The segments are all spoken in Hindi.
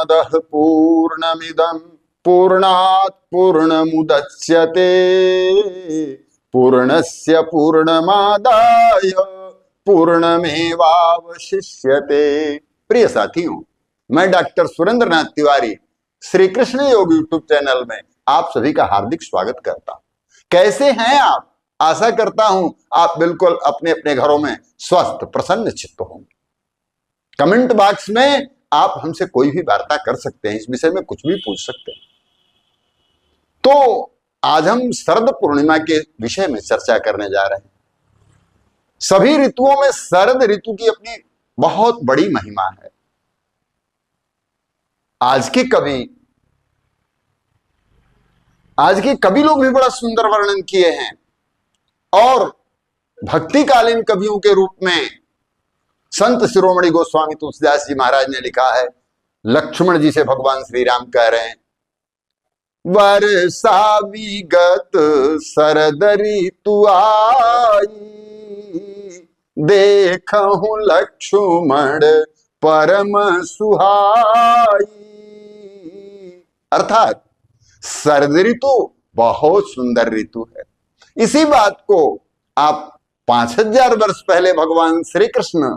पूर्णमदः पूर्णमिदं पूर्णात् पूर्णमुदच्यते पूर्णस्य पूर्णमादाय पूर्णमेवावशिष्यते। प्रिय साथियों, मैं डॉक्टर सुरेंद्र नाथ तिवारी श्री कृष्ण योग यूट्यूब चैनल में आप सभी का हार्दिक स्वागत करता हूं। कैसे हैं आप? आशा करता हूं आप बिल्कुल अपने अपने घरों में स्वस्थ प्रसन्न चित्त होंगे। कमेंट बॉक्स में आप हमसे कोई भी वार्ता कर सकते हैं, इस विषय में कुछ भी पूछ सकते हैं। तो आज हम शरद पूर्णिमा के विषय में चर्चा करने जा रहे हैं। सभी ऋतुओं में शरद ऋतु की अपनी बहुत बड़ी महिमा है। आज के कवि लोग भी बड़ा सुंदर वर्णन किए हैं और भक्तिकालीन कवियों के रूप में संत शिरोमणि गोस्वामी तुलसीदास जी महाराज ने लिखा है। लक्ष्मण जी से भगवान श्री राम कह रहे हैं, वर्षा विगत शरद ऋतु आई, देखूं लक्ष्मण परम सुहाई। अर्थात शरद ऋतु बहुत सुंदर ऋतु है। इसी बात को आप 5000 वर्ष पहले भगवान श्री कृष्ण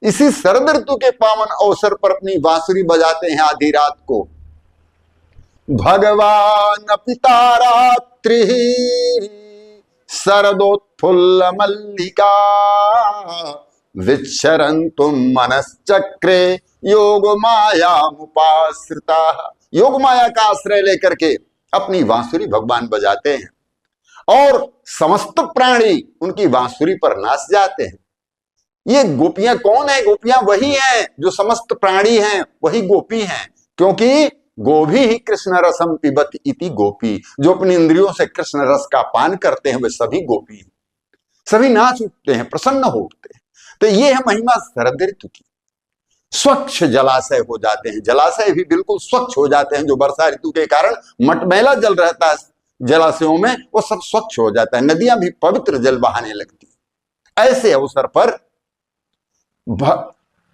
इसी शरद ऋतु के पावन अवसर पर अपनी बांसुरी बजाते हैं आधी रात को। भगवान पिता रात्रि शरदोत्फुल्ल मल्लिका विचरन्तुम मनश्चक्रे योग माया मुपाश्रिता। योग माया का आश्रय लेकर के अपनी बांसुरी भगवान बजाते हैं और समस्त प्राणी उनकी बांसुरी पर नाच जाते हैं। ये गोपियां कौन है? गोपियां वही हैं जो समस्त प्राणी हैं, वही गोपी हैं। क्योंकि गोभी ही कृष्ण रसम पिबत इति गोपी, जो अपनी इंद्रियों से कृष्ण रस का पान करते हैं वे सभी गोपी हैं। सभी नाच उठते हैं, प्रसन्न हो उठते हैं। तो ये है महिमा शरद ऋतु की। स्वच्छ जलाशय हो जाते हैं, जलाशय भी बिल्कुल स्वच्छ हो जाते हैं। जो वर्षा ऋतु के कारण मटमैला जल रहता है जलाशयों में, वो सब स्वच्छ हो जाता है। नदियां भी पवित्र जल बहाने लगती है। ऐसे अवसर पर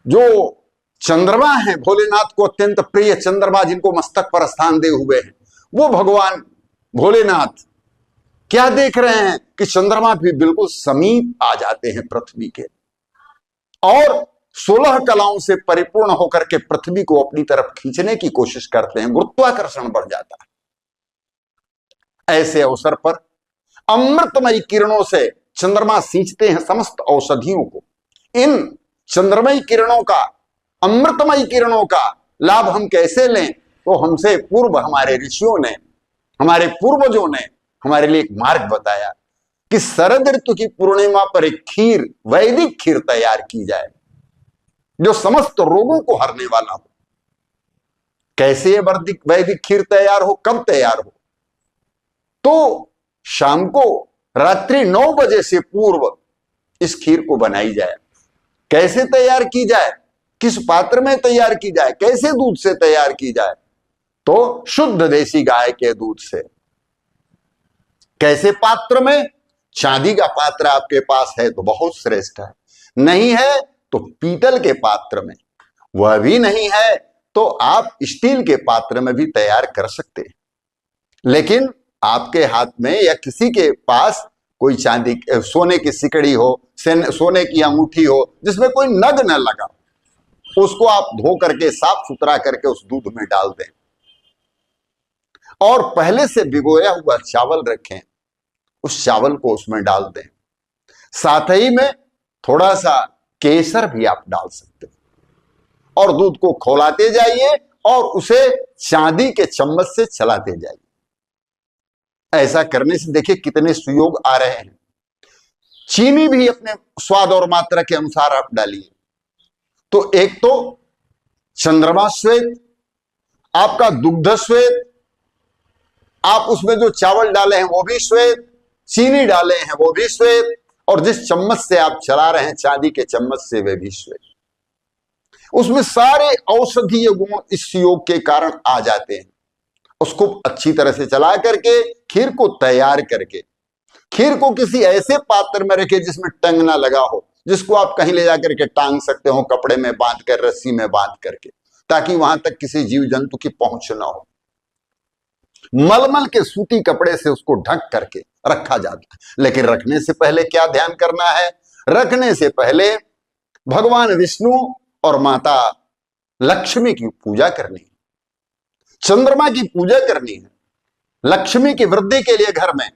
जो चंद्रमा है, भोलेनाथ को अत्यंत प्रिय चंद्रमा, जिनको मस्तक पर स्थान दे हुए हैं, वो भगवान भोलेनाथ क्या देख रहे हैं कि चंद्रमा भी बिल्कुल समीप आ जाते हैं पृथ्वी के और 16 कलाओं से परिपूर्ण होकर के पृथ्वी को अपनी तरफ खींचने की कोशिश करते हैं। गुरुत्वाकर्षण बढ़ जाता है। ऐसे अवसर पर अमृतमयी किरणों से चंद्रमा सींचते हैं समस्त औषधियों को। इन चंद्रमयी किरणों का, अमृतमयी किरणों का लाभ हम कैसे लें? तो हमसे पूर्व हमारे ऋषियों ने, हमारे पूर्वजों ने हमारे लिए एक मार्ग बताया कि शरद ऋतु की पूर्णिमा पर एक खीर, वैदिक खीर तैयार की जाए जो समस्त रोगों को हरने वाला हो। कैसे ये वैदिक खीर तैयार हो, कब तैयार हो? तो शाम को रात्रि 9 बजे से पूर्व इस खीर को बनाई जाए। कैसे तैयार की जाए, किस पात्र में तैयार की जाए, कैसे दूध से तैयार की जाए? तो शुद्ध देसी गाय के दूध से। कैसे पात्र में? चांदी का पात्र आपके पास है तो बहुत श्रेष्ठ है, नहीं है तो पीतल के पात्र में, वह भी नहीं है तो आप स्टील के पात्र में भी तैयार कर सकते हैं। लेकिन आपके हाथ में या किसी के पास कोई चांदी, सोने की सिकड़ी हो, सोने की अंगूठी हो जिसमें कोई नग न लगा, उसको आप धो करके साफ सुथरा करके उस दूध में डाल दें और पहले से भिगोया हुआ चावल रखें, उस चावल को उसमें डाल दें। साथ ही में थोड़ा सा केसर भी आप डाल सकते हैं और दूध को खौलाते जाइए और उसे चांदी के चम्मच से चलाते जाइए। ऐसा करने से देखिए कितने सुयोग आ रहे हैं। चीनी भी अपने स्वाद और मात्रा के अनुसार आप डालिए। तो एक तो चंद्रमा श्वेत, आपका दुग्ध श्वेत, आप उसमें जो चावल डाले हैं वो भी श्वेत, चीनी डाले हैं वो भी श्वेत, और जिस चम्मच से आप चला रहे हैं चांदी के चम्मच से वे भी श्वेत। उसमें सारे औषधीय गुण इस योग के कारण आ जाते हैं। उसको अच्छी तरह से चला करके खीर को तैयार करके, खीर को किसी ऐसे पात्र में रखे जिसमें टंग ना लगा हो, जिसको आप कहीं ले जाकर के टांग सकते हो, कपड़े में बांध कर, रस्सी में बांध करके। ताकि वहां तक किसी जीव जंतु की पहुंच ना हो। मलमल के सूती कपड़े से उसको ढक करके रखा जाता है। लेकिन रखने से पहले क्या ध्यान करना है? रखने से पहले भगवान विष्णु और माता लक्ष्मी की पूजा करनी है, चंद्रमा की पूजा करनी है, लक्ष्मी की वृद्धि के लिए, घर में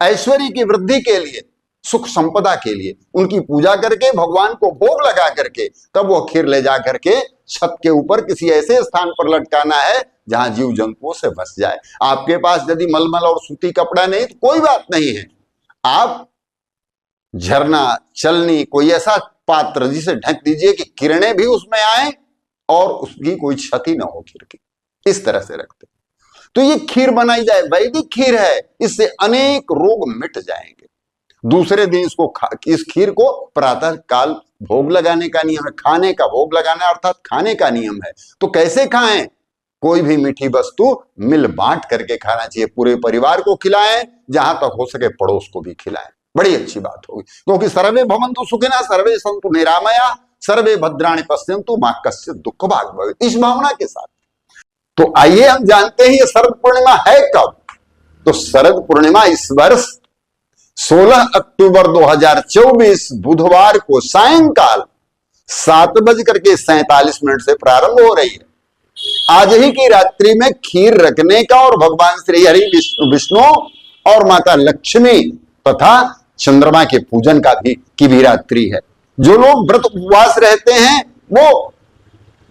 ऐश्वर्य की वृद्धि के लिए, सुख संपदा के लिए उनकी पूजा करके भगवान को भोग लगा करके तब वो खीर ले जा करके छत के ऊपर किसी ऐसे स्थान पर लटकाना है जहां जीव जंतुओं से बच जाए। आपके पास यदि मलमल और सूती कपड़ा नहीं तो कोई बात नहीं है, आप झरना, चलनी, कोई ऐसा पात्र जिसे ढक दीजिए कि किरणें भी उसमें आए और उसकी कोई क्षति ना हो खीर की। इस तरह से रखते तो ये खीर बनाई जाए, वैदिक खीर है, इससे अनेक रोग मिट जाएंगे। दूसरे दिन इस खीर को प्रातः काल भोग लगाने का नियम है, खाने का, भोग लगाना अर्थात खाने का नियम है। तो कैसे खाएं? कोई भी मीठी वस्तु मिल बांट करके खाना चाहिए, पूरे परिवार को खिलाएं, जहां तक हो सके पड़ोस को भी खिलाएं, बड़ी अच्छी बात होगी। क्योंकि सर्वे भवन्तु सुखिनः, सर्वे सन्तु निरामया, सर्वे भद्राणि पश्यन्तु मा कश्चित् दुःख भाग् भवेत्, इस भावना के साथ। तो आइए हम जानते हैं ये शरद पूर्णिमा है कब। तो शरद पूर्णिमा इस वर्ष 16 अक्टूबर 2024 बुधवार को सायंकाल 7:47 से प्रारंभ हो रही है। आज ही की रात्रि में खीर रखने का और भगवान श्री हरि विष्णु और माता लक्ष्मी तथा चंद्रमा के पूजन का भी रात्रि है। जो लोग व्रत उपवास रहते हैं वो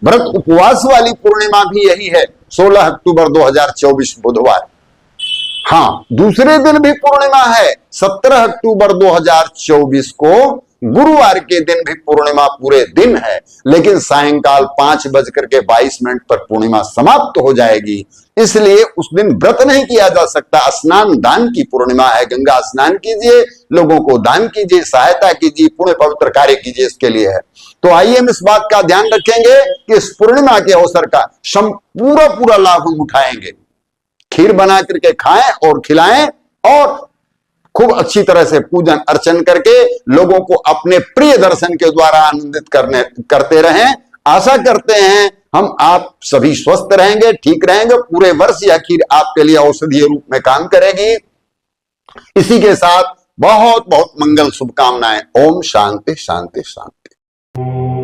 व्रत उपवास वाली पूर्णिमा भी यही है, 16 अक्टूबर 2024 बुधवार। हाँ, दूसरे दिन भी पूर्णिमा है, 17 अक्टूबर 2024 को गुरुवार के दिन भी पूर्णिमा पूरे दिन है, लेकिन सायंकाल 5:22 पर पूर्णिमा समाप्त हो जाएगी। इसलिए उस दिन व्रत नहीं किया जा सकता। स्नान दान की पूर्णिमा है, गंगा स्नान कीजिए, लोगों को दान कीजिए, सहायता कीजिए, पुण्य पवित्र कार्य कीजिए, इसके लिए है। तो आइए हम इस बात का ध्यान रखेंगे कि इस पूर्णिमा के अवसर का पूरा लाभ हम उठाएंगे। खीर बना करके खाएं और खिलाएं और खूब अच्छी तरह से पूजन अर्चन करके लोगों को अपने प्रिय दर्शन के द्वारा आनंदित करते रहें। आशा करते हैं हम आप सभी स्वस्थ रहेंगे, ठीक रहेंगे। पूरे वर्ष यह खीर आपके लिए औषधीय रूप में काम करेगी। इसी के साथ बहुत बहुत मंगल शुभकामनाएं। ओम शांति शांति शांति।